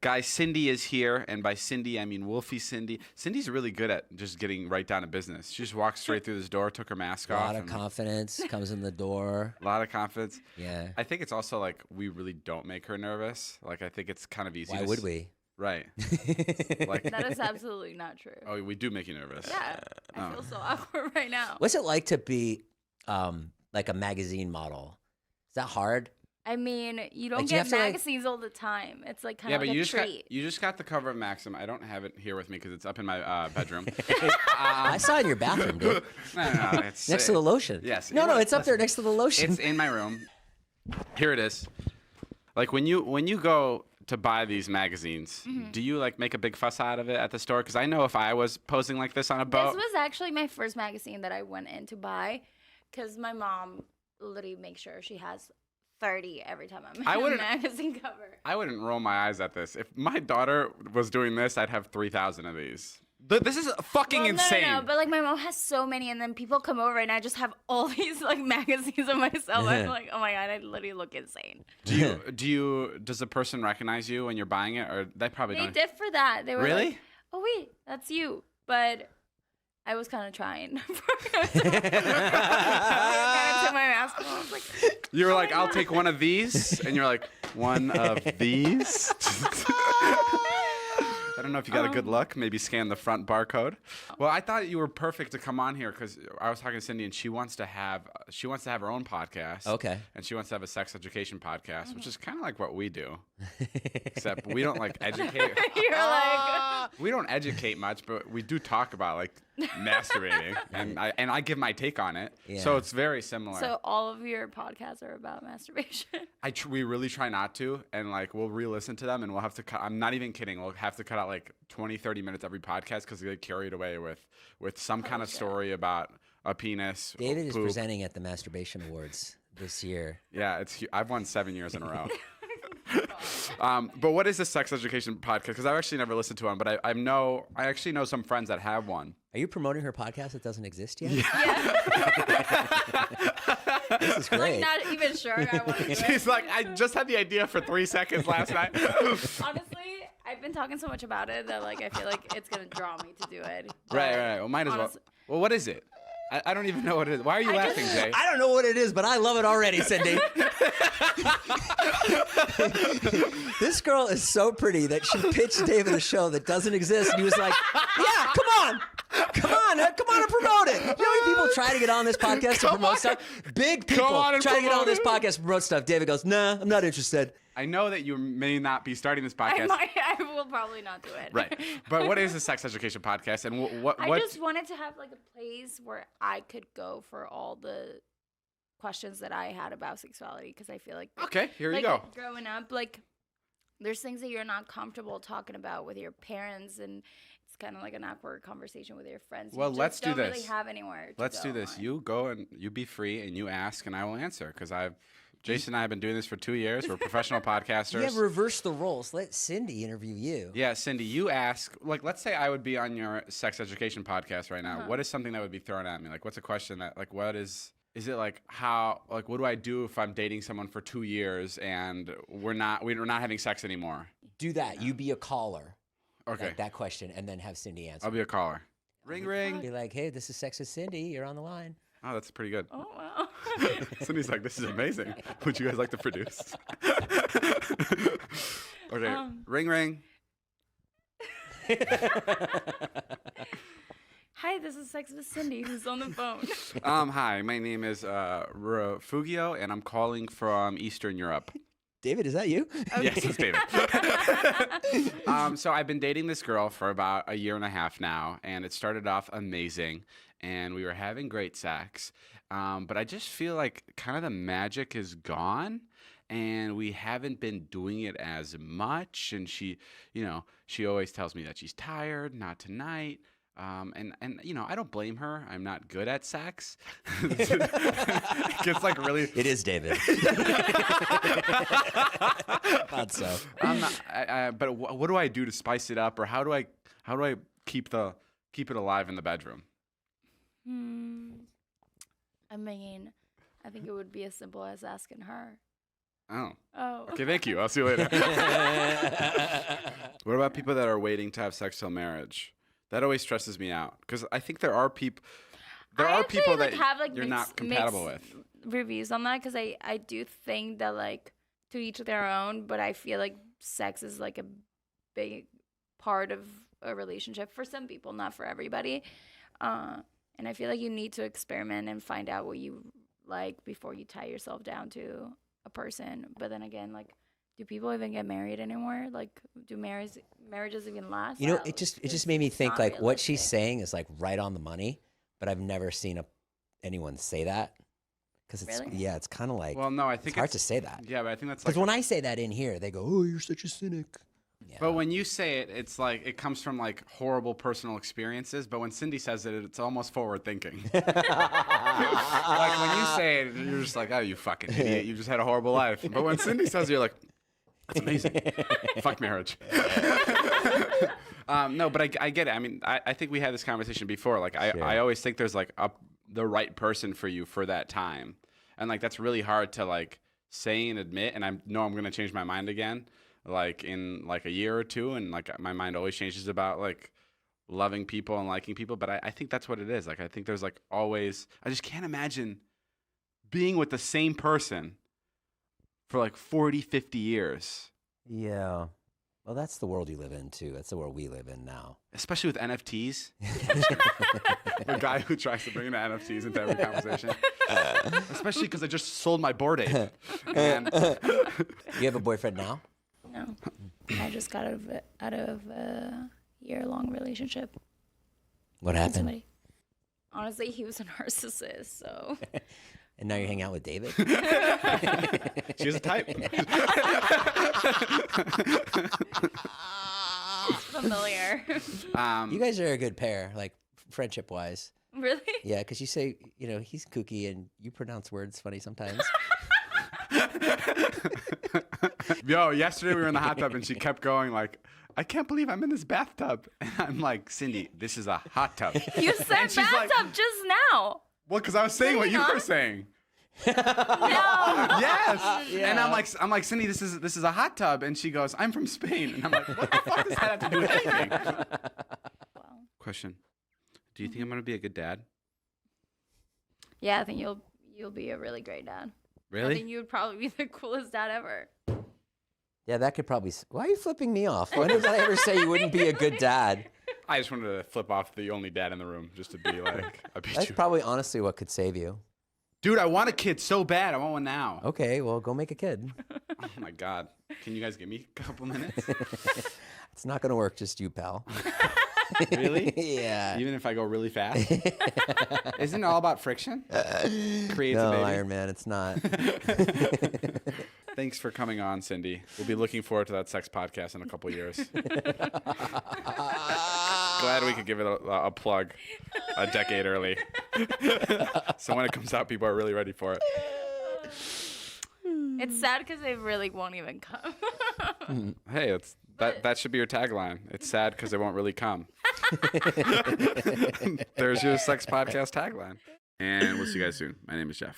Guys, Cindy is here, and by Cindy, I mean Wolfie Cindy. Cindy's really good at just getting right down to business. She just walked straight through this door, took her mask off. A lot of confidence comes in the door. A lot of confidence. Yeah. I think it's also like we really don't make her nervous. Like I think it's kind of easy. Why would we? Right. Like, That is absolutely not true. oh, we do make you nervous. Yeah, I feel so awkward right now. What's it like to be like a magazine model? Is that hard? I mean, you don't Like, do you get have to, like- magazines all the time. It's like kind Yeah, of but like you a just treat. you just got the cover of Maxim. I don't have it here with me because it's up in my bedroom. I saw it in your bathroom, dude. No, it's Next to the lotion. Yes. No, it's up there next to the lotion. It's in my room. Here it is. Like when you go to buy these magazines, do you like make a big fuss out of it at the store? Because I know if I was posing like this on a boat. This was actually my first magazine that I went in to buy because my mom literally makes sure she has 30 every time I'm in a magazine cover. I wouldn't roll my eyes at this. If my daughter was doing this, I'd have 3,000 of these. This is fucking insane. No, but like my mom has so many, and then people come over, and I just have all these like magazines of myself. I'm like, oh my god, I literally look insane. Does the person recognize you when you're buying it, or they probably They don't? did for that. They were Really? like, oh wait, that's you. But I was kind of trying. I kind of took my mask off. I was like, You were like, I'll take one of these, and you're like, one of these. I don't know if you got a good look. Maybe scan the front barcode. Well, I thought you were perfect to come on here because I was talking to Cindy, and she wants to have her own podcast. Okay. And she wants to have a sex education podcast, which is kind of like what we do, except we don't like educate. you're like, We don't educate much, but we do talk about like masturbating, and I give my take on it. Yeah. So it's very similar. so all of your podcasts are about masturbation. We really try not to, and like we'll re-listen to them, and we'll have to cut. I'm not even kidding. We'll have to cut out like 20, 30 minutes every podcast because we get carried away with some kind of story about a penis. David is poop. presenting at the Masturbation Awards this year. Yeah, I've won 7 years in a row. But what is this sex education podcast? Because I've actually never listened to one, but I actually know some friends that have one. Are you promoting her podcast that doesn't exist yet? Yeah. This is I'm great. like not even sure I want to do it. She's like, I just had the idea for 3 seconds last night. Honestly, I've been talking so much about it that like I feel like it's gonna draw me to do it. Right. Well, might as well. Honestly- Well, what is it? I don't even know what it is. Why are you laughing, Jay? I don't know what it is, but I love it already, Cindy. This girl is so pretty that she pitched David a show that doesn't exist, and he was like, "Yeah, come on and promote it." You know how many people try to get on this podcast to promote stuff? Big people on and try to get on promote this it. podcast to promote stuff. David goes, "Nah, I'm not interested." I know that you may not be starting this I podcast. will probably not do it. Right. But what is a sex education podcast? And what? I just wanted to have like a place where I could go for all the questions that I had about sexuality because I feel like Okay, here you like, go. growing up, like there's things that you're not comfortable talking about with your parents, and it's kind of like an awkward conversation with your friends. Well, you let's just do don't this. Really have anywhere. To Let's go do this. on. You go and you be free and you ask and I will answer because Jason and I have been doing this for 2 years. We're professional podcasters. You have reversed the roles. Let Cindy interview you. Yeah, Cindy, you ask, like, let's say I would be on your sex education podcast right now. What is something that would be thrown at me? Like, what's a question that, like, what is it like, how, like, what do I do if I'm dating someone for 2 years and we're not having sex anymore? Do that. You be a caller. Okay. Like that question, and then have Cindy answer. I'll be a caller. Ring, ring. Be like, "Hey, this is Sex with Cindy. You're on the line." Oh, that's pretty good. Oh wow. Cindy's like, this is amazing. Would you guys like to produce? Okay. Ring, ring. Hi, this is Sex with Cindy, who's on the phone. Hi, my name is Refugio, and I'm calling from Eastern Europe. David, is that you? Yes, it's David. So I've been dating this girl for about a year and a half now, and it started off amazing, and we were having great sex. But I just feel like kind of the magic is gone, and we haven't been doing it as much. And she always tells me that she's tired, not tonight. And I don't blame her. I'm not good at sex. It gets like really. It is David. Thought so. I'm not. But what do I do to spice it up, or how do I keep it alive in the bedroom? I mean, I think it would be as simple as asking her. Oh. Oh. Okay. Thank you. I'll see you later. What about people that are waiting to have sex till marriage? That always stresses me out because I think there are people that have, like, you're not compatible with. Reviews on that because I do think that, like, to each their own, but I feel like sex is like a big part of a relationship for some people, not for everybody. And I feel like you need to experiment and find out what you like before you tie yourself down to a person. But then again, like, do people even get married anymore? Like, do marriages even last? You know, it just made me think, like, what she's saying is, like, right on the money, but I've never seen anyone say that. Because it's, really? Yeah, it's kind of like, well, no, I think it's hard to say that. Yeah, but I think that's because when I say that in here, they go, "Oh, you're such a cynic." Yeah. But when you say it, it's like it comes from like horrible personal experiences. But when Cindy says it, it's almost forward thinking. Like when you say it, you're just like, "Oh, you fucking idiot! You just had a horrible life." But when Cindy says it, you're like, "That's amazing." Fuck marriage. No, but I get it. I mean, I think we had this conversation before. Like I always think there's like the right person for you for that time, and like that's really hard to like say and admit. And I know I'm gonna change my mind again. Like in like a year or two, and like my mind always changes about like loving people and liking people, but I think that's what it is. Like I think there's like always, I just can't imagine being with the same person for like 40, 50 years. Yeah. Well, that's the world you live in too. That's the world we live in now. Especially with NFTs. The guy who tries to bring in NFTs into every conversation. Especially because I just sold my Bored Ape. And you have a boyfriend now? No, I just got out of a year-long relationship. What happened? Somebody. Honestly, he was a narcissist, so. And now you're hanging out with David? She has a type. Familiar. You guys are a good pair, like friendship-wise. Really? Yeah, because you say, you know, he's kooky and you pronounce words funny sometimes. Yo, yesterday we were in the hot tub and she kept going like, "I can't believe I'm in this bathtub." And I'm like, "Cindy, this is a hot tub." You said bathtub like, just now. Well, because I was saying what you were saying. No. Yes. Yeah. And I'm like, "Cindy, this is a hot tub." And she goes, "I'm from Spain." And I'm like, "What the fuck does that have to do with anything?" Wow. Question: do you think I'm gonna be a good dad? Yeah, I think you'll be a really great dad. I Really? think you would probably be the coolest dad ever. Yeah, that could probably... Why are you flipping me off? When did I ever say you wouldn't be a good dad? I just wanted to flip off the only dad in the room just to be like, I beat That's you. probably honestly what could save you. Dude, I want a kid so bad. I want one now. Okay, well, go make a kid. Oh my God. Can you guys give me a couple minutes? It's not going to work, just you, pal. Really? Yeah. Even if I go really fast? Isn't it all about friction? Creates No, a baby. Iron Man, it's not. Thanks for coming on, Cindy. We'll be looking forward to that sex podcast in a couple years. Glad we could give it a plug a decade early. So when it comes out, people are really ready for it. It's sad because they really won't even come. Hey, that should be your tagline. It's sad because it won't really come. There's your sex podcast tagline. And we'll see you guys soon. My name is Jeff.